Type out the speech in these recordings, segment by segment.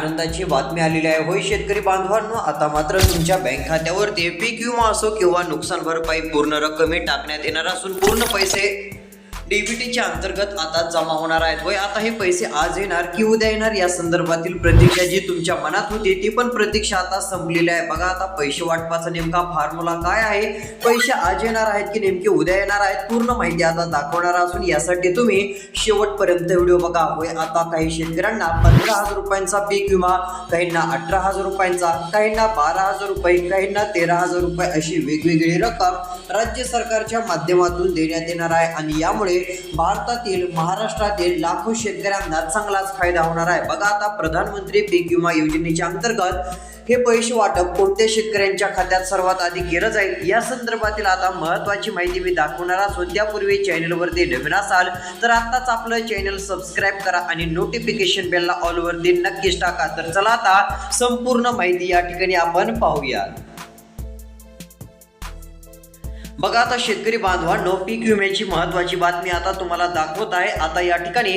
आनंदाची बातमी आलेली आहे. होय शेतकरी बांधवांनो, आता मात्र तुमच्या बँक खात्यावरती पीक विमा असो किंवा नुकसान भरपाई पूर्ण रक्कम टाकण्यात येणार असून पूर्ण पैसे डीबीटीच्या अंतर्गत आता जमा होणार आहेत. होय आता हे पैसे आज येणार की उद्या येणार या संदर्भातील प्रतीक्षा जी तुमच्या मनात होती ती पण प्रतीक्षा आता संपलेली आहे. बघा आता पैसे वाटपाचा नेमका फॉर्म्युला काय आहे, पैसे आज येणार आहेत की नेमके उद्या येणार आहेत, पूर्ण माहिती आता दाखवणार असून यासाठी तुम्ही शेवटपर्यंत व्हिडिओ बघा. होय आता काही शेतकऱ्यांना 15,000 रुपयांचा पीक विमा, काहींना 18,000 रुपयांचा, काहींना 12,000 रुपये, काहींना 13,000 रुपये अशी वेगवेगळी रक्कम राज्य सरकारच्या माध्यमातून देण्यात येणार आहे आणि यामुळे भारतातील महाराष्ट्रातील लाखो शेतकऱ्यांना चांगलाच फायदा होणार आहे. बघा आता प्रधानमंत्री पीक विमा योजनेच्या अंतर्गत हे पैसे वाटप कोणत्या शेतकऱ्यांच्या खात्यात सर्वात आधी केलं जाईल या संदर्भातील आता महत्त्वाची माहिती मी दाखवणार असून त्यापूर्वी चॅनलवरती नवीन असाल तर आताच आपलं चॅनल सबस्क्राईब करा आणि नोटिफिकेशन बेलला ऑल वरती नक्कीच टाका. तर चला आता संपूर्ण माहिती या ठिकाणी आपण पाहूया. बघा आता शेतकरी बांधवांनो, पीक विम्याची महत्त्वाची बातमी आता तुम्हाला दाखवत आहे. आता या ठिकाणी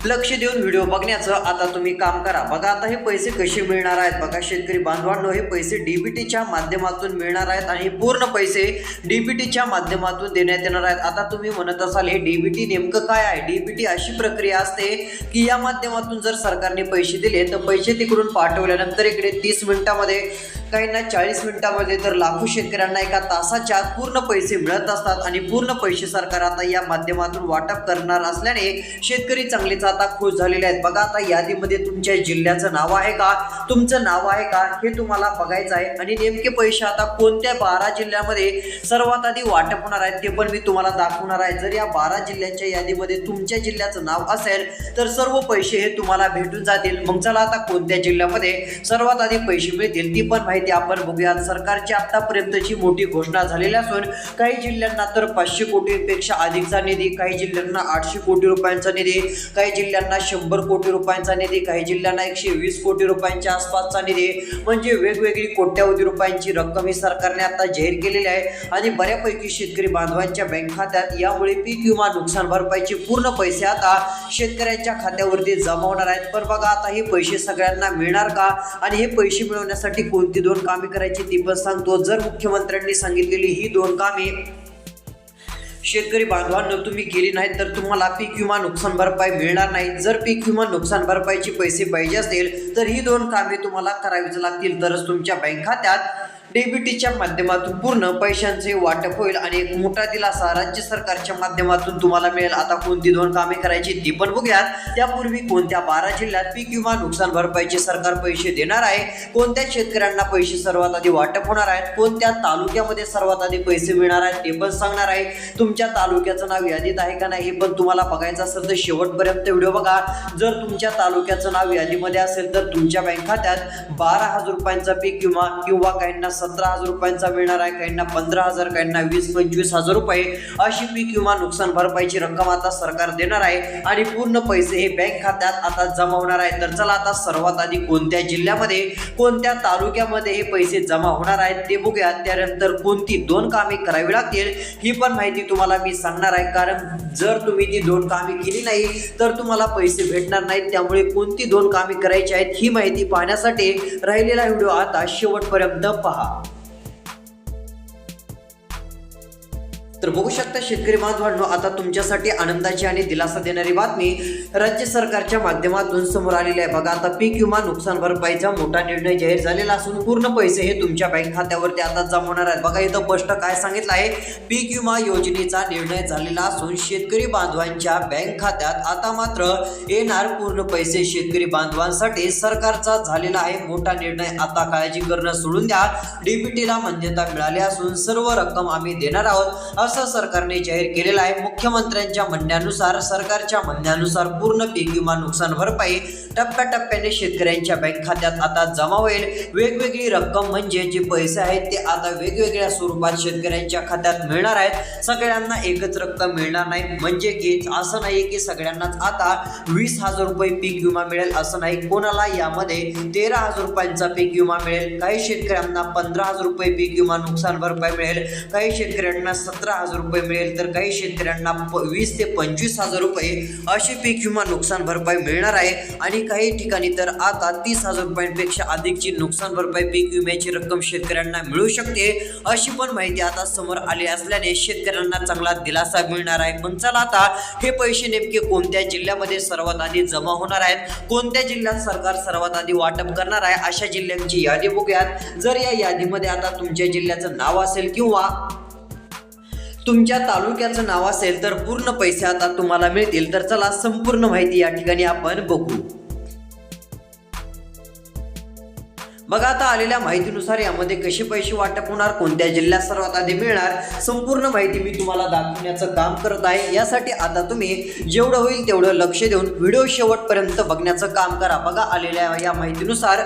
लक्ष देऊन व्हिडिओ बघण्याचं आता तुम्ही काम करा. बघा आता हे पैसे कसे मिळणार आहेत. बघा शेतकरी बांधवांनो, हे पैसे डीबीटीच्या माध्यमातून मिळणार आहेत आणि पूर्ण पैसे डीबीटीच्या माध्यमातून देण्यात येणार आहेत. आता तुम्ही म्हणत असाल हे डीबीटी नेमकं काय आहे. डीबीटी अशी प्रक्रिया असते की या माध्यमातून जर सरकारने पैसे दिले तर पैसे तिकडून पाठवल्यानंतर इकडे 30 मिनिटांमध्ये, काहींना 40 मिनिटांमध्ये तर लाखो शेतकऱ्यांना एका तासाच्या पूर्ण पैसे मिळत असतात आणि पूर्ण पैसे सरकार आता या माध्यमातून वाटप करणार असल्याने शेतकरी चांगलेच आता खुश झालेले आहेत. बघा आता यादीमध्ये तुमच्या जिल्ह्याचं नाव आहे का, तुमचं नाव आहे का हे तुम्हाला बघायचं आहे आणि नेमके पैसे आता कोणत्या 12 जिल्ह्यामध्ये सर्वात आधी वाटप होणार आहेत ते पण मी तुम्हाला दाखवणार आहे. जर या 12 जिल्ह्यांच्या यादीमध्ये तुमच्या जिल्ह्याचं नाव असेल तर सर्व पैसे हे तुम्हाला भेटून जातील. मग चला आता कोणत्या जिल्ह्यामध्ये सर्वात आधी पैसे मिळतील ती पण माहिती आपण बघूया. सरकारची आतापर्यंतची मोठी घोषणा झालेली असून काही जिल्ह्यांना तर 500 कोटींपेक्षा अधिकचा निधी, काही जिल्ह्यांना 800 कोटी रुपयांचा निधी, काही जिल्ह्यांना 100 कोटी रुपयांचा निधी, काही जिल्ह्यांना 120 कोटी रुपयांच्या आसपासचा निधी, म्हणजे वेगवेगळी कोट्यावधी रुपयांची रक्कम ही सरकारने आता जाहीर केलेली आहे आणि बऱ्यापैकी शेतकरी बांधवांच्या बँक खात्यात यामुळे पीक विमा नुकसान भरपाईचे पूर्ण पैसे आता शेतकऱ्यांच्या खात्यावरती जमा होणार आहेत. पण बघा आता हे पैसे सगळ्यांना मिळणार का आणि हे पैसे मिळवण्यासाठी कोणती 2 कामे करायची ती पण सांगतो. जर मुख्यमंत्र्यांनी सांगितलेली ही 2 कामे शेतकरी बांधवांनो तुम्ही केली नाही तर तुम्हाला पीक विमा नुकसान भरपाई मिळणार नाही. जर पीक विमा नुकसान भरपाईचे पैसे पाहिजे असतील तर ही 2 कामे तुम्हाला करावीच लागतील, तरच तुमच्या बँक खात्यात डीबीटीच्या माध्यमातून पूर्ण पैशांचे वाटप होईल आणि एक मोठा दिलासा राज्य सरकारच्या माध्यमातून तुम्हाला मिळेल. आता कोणती 2 कामे करायची ती पण बघूयात. त्यापूर्वी कोणत्या 12 जिल्ह्यात पीक विमा नुकसान भरपाईचे सरकार पैसे देणार आहे, कोणत्या शेतकऱ्यांना पैसे सर्वात आधी वाटप होणार आहेत, कोणत्या तालुक्यामध्ये सर्वात आधी पैसे मिळणार आहेत ते पण सांगणार आहे. तुमच्या तालुक्याचं नाव यादीत आहे का नाही हे पण तुम्हाला बघायचं असेल तर शेवटपर्यंत व्हिडिओ बघा. जर तुमच्या तालुक्याचं नाव यादीमध्ये असेल तर तुमच्या बँक खात्यात 12,000 रुपयांचा पीक विमा किंवा काहींना 17,000 रुपयांचा मिळणार आहे, काहींना 15,000, काहींना 20-25,000 रुपये अशी पीक विमा नुकसान भरपाईची रक्कम आता सरकार देणार आहे आणि पूर्ण पैसे हे बँक खात्यात आता जमा होणार आहे. तर चला आता सर्वात आधी कोणत्या जिल्ह्यामध्ये, कोणत्या तालुक्यामध्ये हे पैसे जमा होणार आहेत ते बघूया. त्यानंतर कोणती 2 कामे करावी लागतील ही पण माहिती तुम्हाला मी सांगणार आहे, कारण जर तुम्ही ती 2 कामे केली नाही तर तुम्हाला पैसे भेटणार नाहीत. त्यामुळे कोणती 2 कामे करायची आहेत ही माहिती पाहण्यासाठी राहिलेला व्हिडिओ आता शेवटपर्यंत पहा. तर बघू शकता शेतकरी बांधवांनो, आता तुमच्यासाठी आनंदाची आणि दिलासा देणारी बातमी राज्य सरकारच्या माध्यमातून समोर आलेली आहे. बघा आता पीक विमा नुकसान भरपाईचा मोठा निर्णय जाहीर झालेला असून पूर्ण पैसे हे तुमच्या बँक खात्यावरती आता जमा होणार आहेत. बघा इथं स्पष्ट काय सांगितलं आहे, पीक विमा योजनेचा निर्णय झालेला असून शेतकरी बांधवांच्या बँक खात्यात आता मात्र येणार पूर्ण पैसे. शेतकरी बांधवांसाठी सरकारचा झालेला आहे मोठा निर्णय. आता काळजी करणं सोडून द्या, डीबीटीला मान्यता मिळाली असून सर्व रक्कम आम्ही देणार आहोत असं सरकारने जाहीर केलेलं आहे. मुख्यमंत्र्यांच्या म्हणण्यानुसार, सरकारच्या म्हणण्यानुसार पूर्ण पीक विमा नुकसान भरपाई टप्प्याटप्प्याने शेतकऱ्यांच्या बँक खात्यात आता जमा होईल. वेगवेगळी रक्कम म्हणजे जे पैसे आहेत ते आता वेगवेगळ्या स्वरूपात शेतकऱ्यांच्या खात्यात मिळणार आहेत. सगळ्यांना एकच रक्कम मिळणार नाही, म्हणजे की असं नाही की सगळ्यांनाच आता 20,000 रुपये पीक विमा मिळेल असं नाही. कोणाला यामध्ये 13,000 रुपयांचा पीक विमा मिळेल, काही शेतकऱ्यांना 15,000 रुपये पीक विमा नुकसान भरपाई मिळेल, काही शेतकऱ्यांना 17,000 15,000 रुपये मिळेल, तर काही शेतकऱ्यांना 20 ते 25,000 रुपये अशी पीक विमा नुकसान भरपाई मिळणार आहे आणि काही ठिकाणी तर आता 30,000 रुपयांपेक्षा अधिकची नुकसान भरपाई पीक विम्याची रक्कम शेतकऱ्यांना मिळू शकते, अशी पण माहिती आता समोर आली असल्याने शेतकऱ्यांना चांगला दिलासा मिळणार आहे. पण चला आता हे पैसे नेमके कोणत्या जिल्ह्यामध्ये सर्वात आधी जमा होणार आहेत, कोणत्या जिल्ह्यात सरकार सर्वात आधी वाटप करणार आहे, अशा जिल्ह्यांची यादी बघूयात. जर या यादीमध्ये आता तुमच्या जिल्ह्याचं नाव असेल किंवा तुमच्या तालुक्याचं नाव असेल तर पूर्ण पैसे आता तुम्हाला मिळतील. तर चला संपूर्ण माहिती या ठिकाणी आपण बघू. बघा आता आलेल्या माहितीनुसार यामध्ये कसे पैसे वाटप होणार, कोणत्या जिल्ह्यात सर्वात आधी मिळणार, संपूर्ण माहिती मी तुम्हाला दाखवण्याचं काम करत आहे. यासाठी आता तुम्ही जेवढं होईल तेवढं लक्ष देऊन व्हिडिओ शेवटपर्यंत बघण्याचं काम करा. बघा आलेल्या या माहितीनुसार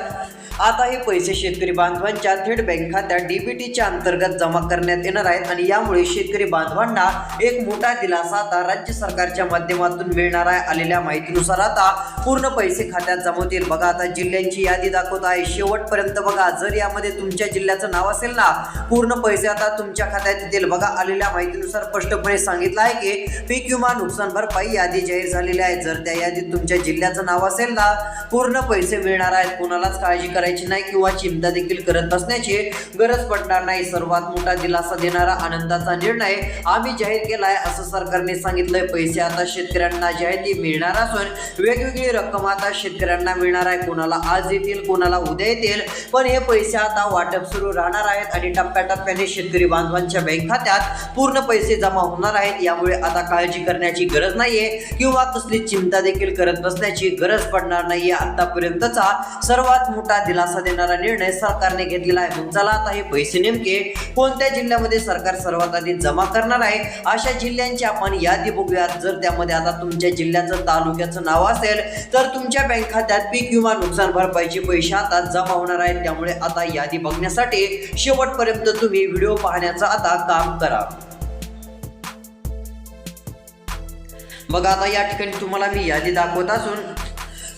आता हे पैसे शेतकरी बांधवांच्या थेट बँक खात्यात डीबीटीच्या अंतर्गत जमा करण्यात येणार आहेत आणि यामुळे शेतकरी बांधवांना एक मोठा दिलासा आता राज्य सरकारच्या माध्यमातून मिळणार आहे. आलेल्या माहितीनुसार आता पूर्ण पैसे खात्यात जमा होतील. बघा आता जिल्ह्यांची यादी दाखवत आहे, शेवटपर्यंत बघा. जर यामध्ये तुमच्या जिल्ह्याचं नाव असेल ना, पूर्ण पैसे आता तुमच्या खात्यात येतील. बघा आलेल्या माहितीनुसार स्पष्टपणे सांगितलं आहे की पीक विमा नुकसान भरपाई यादी जाहीर झालेली आहे. जर त्या यादीत तुमच्या जिल्ह्याचं नाव असेल ना, पूर्ण पैसे मिळणार आहेत. कोणालाच काळजी करायची नाही किंवा चिंता देखील करत बसण्याची गरज पडणार नाही. सर्वात मोठा दिलासा देणारा आनंदाचा निर्णय आम्ही जाहीर केलाय, असं सरकारने सांगितलंय. पैसे आता शेतकऱ्यांना जे आहे ती मिळणार असून वेगवेगळी रक्कम आता शेतकऱ्यांना मिळणार आहे. कोणाला आज येतील, कोणाला उद्या येतील, पण हे पैसे आता वाटप सुरू राहणार आहेत आणि टप्प्याटप्प्याने शेतकरी बांधवांच्या बँक खात्यात पूर्ण पैसे जमा होणार आहेत. यामुळे आता काळजी करण्याची गरज नाहीये किंवा कसली चिंता देखील करत बसण्याची गरज पडणार नाहीये. आतापर्यंतचा सर्वात मोठा दिलासा देणारा निर्णय सरकारने घेतलेला आहे. मग चला आता हे पैसे नेमके कोणत्या जिल्ह्यामध्ये सरकार सर्वात आधी जमा करणार आहे, अशा जिल्ह्यांची आपण यादी बघूयात. जर त्यामध्ये आता तुमच्या जिल्ह्याचं तालुक्याचं नाव असेल तर तुमच्या बँक खात्यात पीक विमा नुकसान भरपाईचे पैसे आता जमा होणार आहेत. त्यामुळे आता यादी बघण्यासाठी शेवटपर्यंत तुम्ही व्हिडिओ पाहण्याचं आता काम करा. बघा आता या ठिकाणी तुम्हाला मी यादी दाखवत असून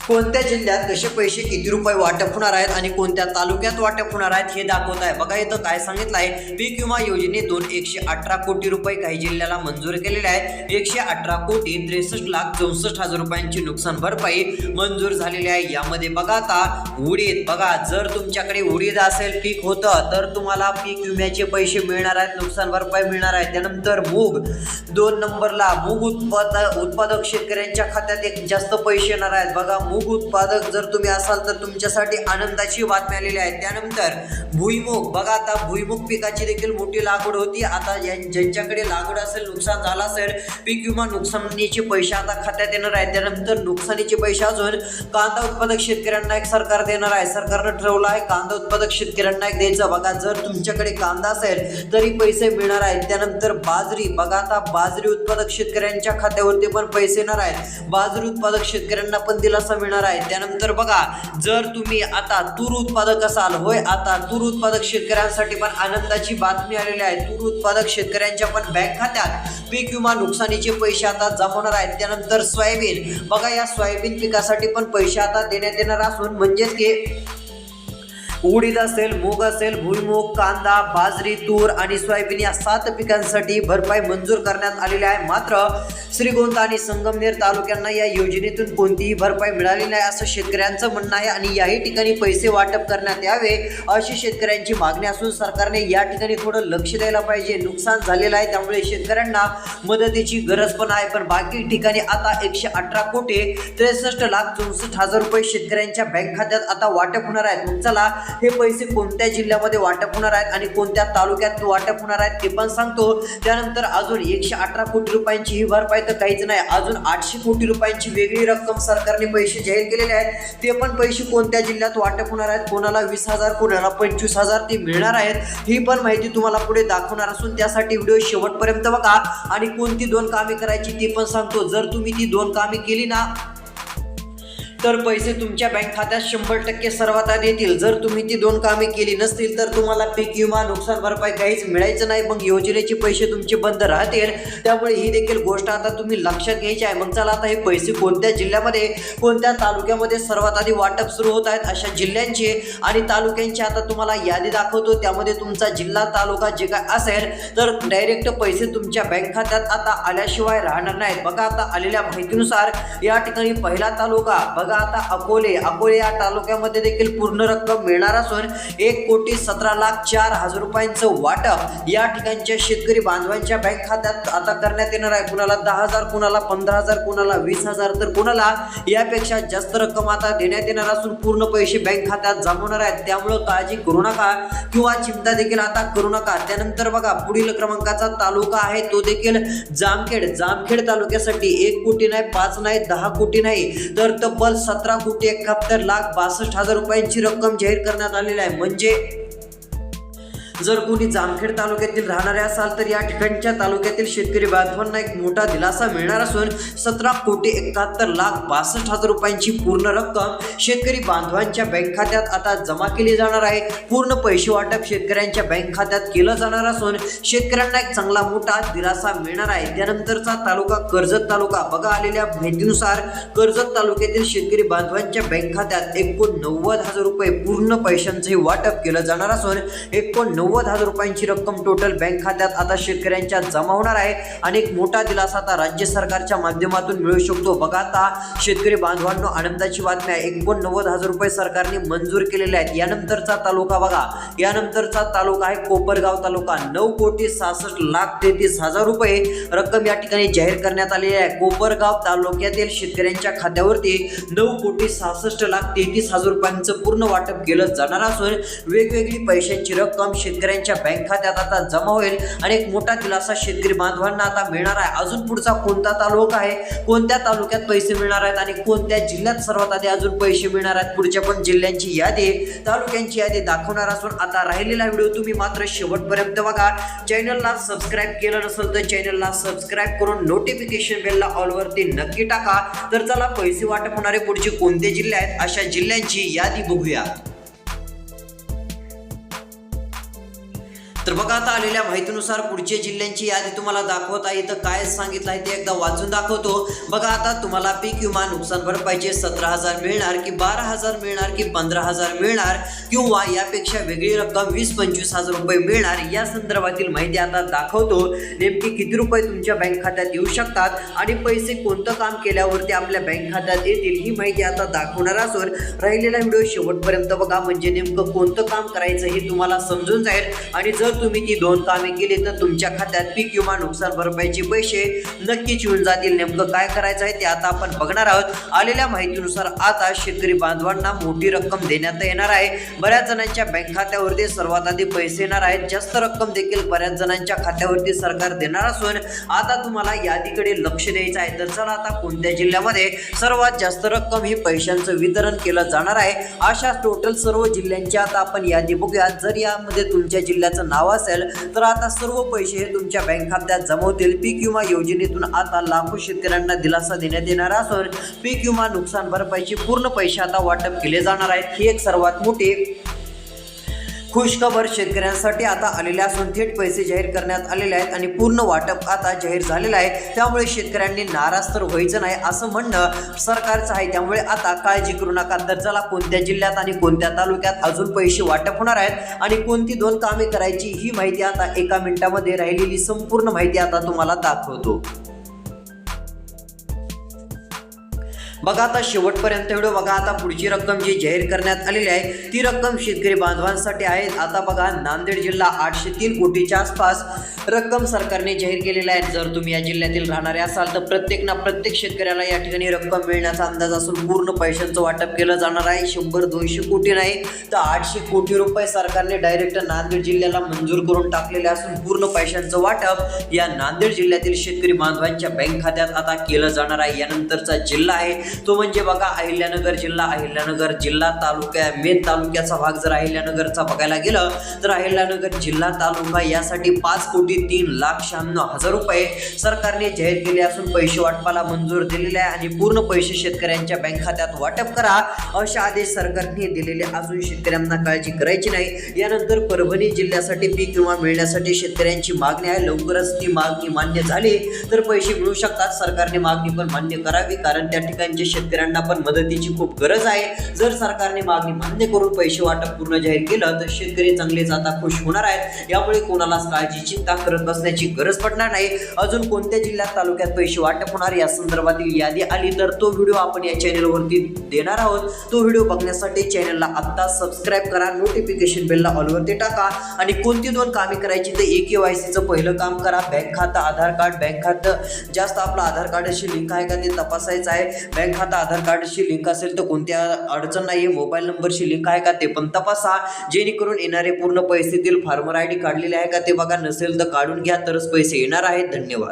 कोणत्या जिल्ह्यात कसे पैसे किती रुपये वाटप होणार आहेत आणि कोणत्या तालुक्यात वाटप होणार आहेत हे दाखवत आहे. बघा इथं काय सांगितलं आहे, पीक विमा योजनेतून 118 कोटी रुपये काही जिल्ह्याला मंजूर केलेले आहे. 118 कोटी 63,64,000 रुपयांची नुकसान भरपाई मंजूर झालेली आहे. यामध्ये बघा आता उडीद, बघा जर तुमच्याकडे उडीद असेल, पीक होतं, तर तुम्हाला पीक विम्याचे पैसे मिळणार आहेत, नुकसान भरपाई मिळणार आहे. त्यानंतर मूग 2 नंबरला, मूग उत्पादक शेतकऱ्यांच्या खात्यात एक जास्त पैसे येणार आहेत. बघा मूग उत्पादक जर तुम्ही असाल तर तुमच्यासाठी आनंदाची बातमी आलेली आहे. त्यानंतर भुईमुग, बघा आता भुईमुग पिकाची देखील मोठी लागवड होती. आता ज्यांच्याकडे लागवड असेल, नुकसान झालं असेल, पीक विमा नुकसानीचे पैसे आता खात्यात येणार आहेत. त्यानंतर नुकसानीचे पैसे अजून कांदा उत्पादक शेतकऱ्यांना एक सरकार देणार आहे. सरकारनं ठरवलं आहे कांदा उत्पादक शेतकऱ्यांना एक द्यायचं. बघा जर तुमच्याकडे कांदा असेल तरी पैसे मिळणार आहेत. त्यानंतर बाजरी, बघा आता बाजरी उत्पादक शेतकऱ्यांच्या खात्यावरती पण पैसे येणार आहेत. बाजरी उत्पादक शेतकऱ्यांना पण दिलासा मिळणार आहे. त्यानंतर बघा जर तुम्ही आता तूर उत्पादक असाल, होय आता तूर उत्पादक शेतकऱ्यांसाठी पण आनंदाची बातमी आलेली आहे. तूर उत्पादक शेतकऱ्यांच्या पण बँक खात्यात पीक विमा नुकसानीचे पैसे आता जमा होणार आहेत. त्यानंतर सोयाबीन, बघा या सोयाबीन पिकासाठी पण पैसे आता देण्यात येणार असून म्हणजेच की उडीद असेल, मूग असेल, भुईमूग, कांदा, बाजरी, तूर आणि सोयाबीन या 7 पिकांसाठी भरपाई मंजूर करण्यात आलेली आहे. मात्र श्रीगोंदा आणि संगमनेर तालुक्यांना या योजनेतून कोणतीही भरपाई मिळालेली नाही असं शेतकऱ्यांचं म्हणणं आहे आणि याही ठिकाणी पैसे वाटप करण्यात यावे अशी शेतकऱ्यांची मागणी असून सरकारने या ठिकाणी थोडं लक्ष द्यायला पाहिजे. नुकसान झालेलं आहे त्यामुळे शेतकऱ्यांना मदतीची गरज पण आहे. पण बाकी ठिकाणी आता 118 कोटी 63,64,000 रुपये शेतकऱ्यांच्या बँक खात्यात आता वाटप होणार आहेत. मग चला हे पैसे कोणत्या जिल्ह्यामध्ये वाटप होणार आहेत आणि कोणत्या तालुक्यात वाटप होणार आहेत ते पण सांगतो. त्यानंतर अजून 118 कोटी रुपयांची ही भरपाई तर काहीच नाही, अजून 800 कोटी रुपयांची वेगळी रक्कम सरकारने पैसे जाहीर केलेले आहेत. ते पण पैसे कोणत्या जिल्ह्यात वाटप होणार आहेत, कोणाला 20,000, कोणाला 25,000 ते मिळणार आहेत. ही पण माहिती तुम्हाला पुढे दाखवणार असून त्यासाठी व्हिडिओ शेवटपर्यंत बघा आणि कोणती 2 कामे करायची ते पण सांगतो. जर तुम्ही ती 2 कामे केली ना तर पैसे तुमच्या बँक खात्यात 100% सर्वात आधी येतील। जर तुम्ही ती 2 कामे केली नसतील तर तुम्हाला पीक विमा नुकसान भरपाई काहीच मिळायचं नाही, मग योजनेचे पैसे तुमचे बंद राहतील। त्यामुळे ही देखील गोष्ट आता तुम्ही लक्षात घ्यायची आहे। मग चला आता हे पैसे कोणत्या जिल्ह्यामध्ये कोणत्या तालुक्यामध्ये सर्वात आधी वाटप सुरू होत आहेत अशा जिल्ह्यांची आणि तालुक्यांची आता तुम्हाला यादी दाखवतो। त्यामध्ये तुमचा जिल्हा तालुका जे काय असेल तर डायरेक्ट पैसे तुमच्या बँक खात्यात आता आल्याशिवाय राहणार नाहीत। बघा आता आलेल्या माहितीनुसार या ठिकाणी पहिला तालुका बघा आता अकोले या तालुक्यामध्ये देखील पूर्ण रक्कम मिळणार असून 1,17,04,000 रुपयांचं वाटप या ठिकाणच्या शेतकरी बांधवांच्या बँक खात्यात आता करण्यात येणार आहे। कुणाला 10,000, कुणाला 15,000, कुणाला 20,000 तर कुणाला यापेक्षा जास्त रक्कम आता देण्यात येणार असून पूर्ण पैसे बँक खात्यात जमवणार आहेत। त्यामुळे काळजी करू नका किंवा चिंता देखील आता करू नका। त्यानंतर बघा पुढील क्रमांकाचा तालुका आहे तो देखील जामखेड तालुक्यासाठी 1 कोटी नाही, 5 नाही, 10 कोटी नाही तर तब्बल 17,71,62,000 रुपयांची रक्कम जाहीर करण्यात आलेली आहे। म्हणजे जर कोणी जामखेड तालुक्यातील राहणारे असाल तर या ठिकाणच्या तालुक्यातील शेतकरी बांधवांना एक मोठा दिलासा मिळणार असून 17,71,62,000 रुपयांची पूर्ण रक्कम शेतकरी बांधवांच्या बँक खात्यात आता जमा केली जाणार आहे। पूर्ण पैसे वाटप शेतकऱ्यांच्या बँक खात्यात केलं जाणार असून शेतकऱ्यांना एक चांगला मोठा दिलासा मिळणार आहे। त्यानंतरचा तालुका कर्जत तालुका बघा आलेल्या माहितीनुसार कर्जत तालुक्यातील शेतकरी बांधवांच्या बँक खात्यात 89,000 रुपये पूर्ण पैशांचे वाटप केलं जाणार असून 89,000 रुपयांची रक्कम टोटल बँक खात्यात आता शेतकऱ्यांच्या जमा होणार आहे आणि एक मोठा दिलासा आता राज्य सरकारच्या माध्यमातून मिळू शकतो। बघा आता शेतकरी बांधवांनो आनंदाची बातमी आहे, 89,000 रुपये सरकारने मंजूर केलेले आहेत। यानंतरचा तालुका बघा, यानंतरचा तालुका आहे कोपरगाव तालुका, 9,66,33,000 रुपये रक्कम या ठिकाणी जाहीर करण्यात आलेली आहे। कोपरगाव तालुक्यातील शेतकऱ्यांच्या खात्यावरती 9,66,33,000 रुपयांचं पूर्ण वाटप केलं जाणार असून वेगवेगळी पैशांची रक्कम शेतकऱ्यांच्या बँक खात्यात आता जमा होईल आणि एक मोठा दिलासा शेतकरी बांधवांना आता मिळणार आहे। अजून पुढचा कोणता तालुका आहे, कोणत्या तालुक्यात पैसे मिळणार आहेत आणि कोणत्या जिल्ह्यात सर्वात आधी अजून पैसे मिळणार आहेत, पुढच्या पण जिल्ह्यांची यादी तालुक्यांची यादी दाखवणार असून आता राहिलेला व्हिडिओ तुम्ही मात्र शेवटपर्यंत बघा। चॅनलला सबस्क्राईब केलं नसेल तर चॅनलला सबस्क्राईब करून नोटिफिकेशन बेलला ऑल वरती नक्की टाका। तर चला पैसे वाटप होणारे पुढचे कोणते जिल्हे आहेत अशा जिल्ह्यांची यादी बघूया। तर बघा आता आलेल्या माहितीनुसार पुढच्या जिल्ह्यांची यादी तुम्हाला दाखवता इथं काय सांगितलं आहे ते एकदा वाचून दाखवतो। बघा आता तुम्हाला पीक विमा नुकसान भरपाईचे 17,000 मिळणार की 12,000 मिळणार की 15,000 मिळणार किंवा यापेक्षा वेगळी रक्कम 20-25,000 रुपये मिळणार या संदर्भातील माहिती आता दाखवतो। नेमकी किती रुपये तुमच्या बँक खात्यात येऊ शकतात आणि पैसे कोणतं काम केल्यावरती आपल्या बँक खात्यात येतील ही माहिती आता दाखवणार असून राहिलेला व्हिडिओ शेवटपर्यंत बघा, म्हणजे नेमकं कोणतं काम करायचं हे तुम्हाला समजून जाईल आणि जर तुम्ही ती 2 कामे केली तर तुमच्या खात्यात पीक विमा नुकसान भरपाईचे पैसे नक्कीच येऊन जातील। नेमकं काय करायचं आहे ते आता आपण बघणार आहोत। आलेल्या माहितीनुसार आता शेतकरी बांधवांना मोठी रक्कम देण्यात येणार आहे। बऱ्याच जणांच्या बँक खात्यावरती सर्वात आधी पैसे येणार आहेत, जास्त रक्कम देखील बऱ्याच जणांच्या खात्यावरती सरकार देणार असून आता तुम्हाला यादीकडे लक्ष द्यायचं आहे। तर चला आता कोणत्या जिल्ह्यामध्ये सर्वात जास्त रक्कम ही पैशांचं वितरण केलं जाणार आहे अशा टोटल सर्व जिल्ह्यांची आता आपण यादी बघूया। जर यामध्ये तुमच्या जिल्ह्याचं नाव असेल तर आता सर्व पैसे हे तुमच्या बँक खात्यात जमा होतील। पीक विमा योजनेतून आता लाखो शेतकऱ्यांना दिलासा देण्यात येणार असून पीक विमा नुकसान भरपाईचे पूर्ण पैसे आता वाटप केले जाणार आहेत। ही एक सर्वात मोठी खुशखबर शेतकऱ्यांसाठी आता आलेल्या असून थेट पैसे जाहीर करण्यात आलेले आहेत आणि पूर्ण वाटप आता जाहीर झालेलं आहे। त्यामुळे शेतकऱ्यांनी नाराज तर व्हायचं नाही असं म्हणणं सरकारचं आहे। त्यामुळे आता काळजी करू नका। तर चला कोणत्या जिल्ह्यात आणि कोणत्या तालुक्यात अजून पैसे वाटप होणार आहेत आणि कोणती 2 कामे करायची ही माहिती आता एका मिनिटामध्ये राहिलेली संपूर्ण माहिती आता तुम्हाला दाखवतो। बघा आता शेवटपर्यंत व्हिडिओ बघा। आता पुढची रक्कम जी जाहीर करण्यात आलेली आहे ती रक्कम शेतकरी बांधवांसाठी आहे। आता बघा नांदेड जिल्हा 803 कोटीच्या आसपास रक्कम सरकारने जाहीर केलेली आहे। जर तुम्ही या जिल्ह्यातील राहणारे असाल तर प्रत्येक शेतकऱ्याला या ठिकाणी रक्कम मिळण्याचा अंदाज असून पूर्ण पैशांचं वाटप केलं जाणार आहे। 100-200 कोटी नाही तर 800 कोटी रुपये सरकारने डायरेक्ट नांदेड जिल्ह्याला मंजूर करून टाकलेले असून पूर्ण पैशांचं वाटप या नांदेड जिल्ह्यातील शेतकरी बांधवांच्या बँक खात्यात आता केलं जाणार आहे। यानंतरचा जिल्हा आहे तो म्हणजे बघा अहिल्यानगर जिल्हा तालुक्या मेन तालुक्याचा भाग जर अहिल्यानगरचा बघायला गेलं तर अहिल्यानगर जिल्हा तालुका यासाठी 5,03,96,000 रुपये सरकारने जाहीर केले असून पैसे वाटपाला मंजूर दिलेले आहे आणि पूर्ण पैसे शेतकऱ्यांच्या बँक खात्यात वाटप करा असे आदेश सरकारने दिलेले असून शेतकऱ्यांना काळजी करायची नाही। यानंतर परभणी जिल्ह्यासाठी पीक विमा मिळण्यासाठी शेतकऱ्यांची मागणी आहे, लवकरच ती मागणी मान्य झाली तर पैसे मिळू शकतात। सरकारने मागणी पण मान्य करावी कारण त्या ठिकाणच्या शेतकऱ्यांना पण मदतीची खूप गरज आहे। जर सरकारने मागणी मान्य करून पैसे वाटप पूर्ण जाहीर केलं तर शेतकरी चांगलेच आता खुश होणार आहेत। यामुळे कोणालाच काळजी चिंता करत बसण्याची गरज पडणार नाही। अजून कोणत्या जिल्ह्यात तालुक्यात पैसे वाटप होणार या संदर्भातील यादी आली तर तो व्हिडिओ आपण या चॅनलवरती देणार आहोत। तो व्हिडिओ बघण्यासाठी चॅनलला आता सबस्क्राईब करा, नोटिफिकेशन बेलला ऑलवरती टाका आणि कोणती 2 कामे करायची तर KYCचं पहिलं काम करा, बँक खातं आधार कार्ड, बँक खातं जास्त आपलं आधार कार्डशी लिंक आहे का ते तपासायचं आहे। बँक खातं आधार कार्डशी लिंक असेल तर कोणत्या अडचण नाही, मोबाईल नंबरशी लिंक आहे का ते पण तपासा, जेणेकरून येणारे पूर्ण पैसे फार्मर ID काढलेले आहे का ते बघा, नसेल तर काढून घ्या तरच पैसे येणार आहेत। धन्यवाद।